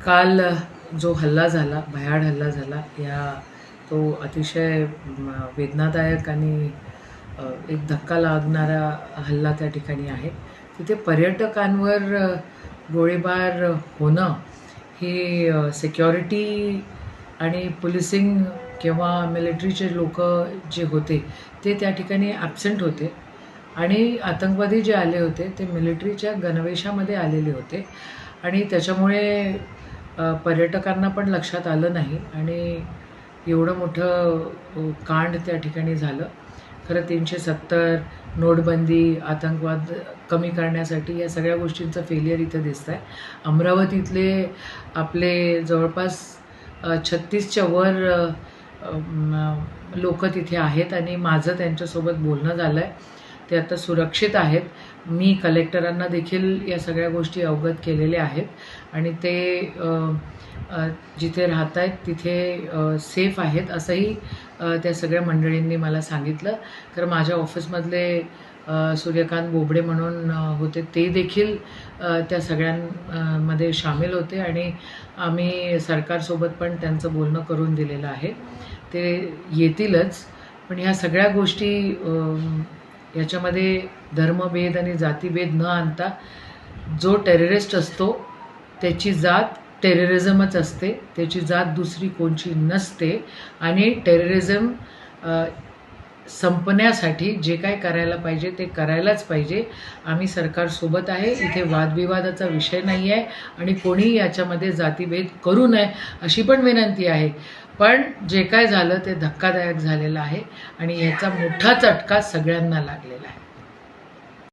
काल जो हल्ला झाला, भयाड हल्ला झाला, तो अतिशय वेदनादायक आणि एक धक्का लागणारा हल्ला त्या ठिकाणी आहे. तिथे पर्यटकांवर गोळीबार होणं ही सिक्युरिटी आणि पोलिसिंग किंवा मिलिटरीचे लोक जे होते ते त्या ठिकाणी ॲब्सेंट होते आणि आतंकवादी जे आले होते ते मिलिटरीच्या गणवेशामध्ये आलेले होते आणि त्याच्यामुळे पर्यटकांना पण लक्षात आलं नाही आणि एवढं मोठं कांड त्या ठिकाणी झालं. खरं 370 नोटबंदी, आतंकवाद कमी करण्यासाठी या सगळ्या गोष्टींचं फेलियर इथं दिसतं आहे. अमरावतीतले आपले जवळपास 36च्या वर लोक तिथे आहेत आणि माझं त्यांच्यासोबत बोलणं झालं आहे. ते आता सुरक्षित आहेत. मी कलेक्टरांना देखील या सगळ्या गोष्टी अवगत केलेल्या आहेत आणि ते जिथे राहत आहेत तिथे सेफ आहेत असंही त्या सगळ्या मंडळींनी मला सांगितलं. तर माझ्या ऑफिसमधले सूर्यकांत बोबडे म्हणून होते, ते देखील त्या सगळ्यांमध्ये सामील होते आणि आम्ही सरकारसोबत पण त्यांचं बोलणं करून दिलेलं आहे. ते येतीलच, पण ह्या सगळ्या गोष्टी याच्यामध्ये धर्मभेद आणि जातीभेद न आणता जो टेररिस्ट असतो त्याची जात टेररिझमच असते, त्याची जात दुसरी कोणची नसते आणि टेररिझम संपण्यासाठी जे काय करायला पाहिजे ते करायलाच पाहिजे. आम्ही सरकारसोबत आहे. इथे वादविवादाचा विषय नाही आहे आणि कोणी याच्यामध्ये जातीभेद करू नये अशी पण विनंती आहे. पण जे काय झालं ते धक्कादायक झालेलं आहे आणि याचा मोठा चटका सगळ्यांना लागलेला आहे.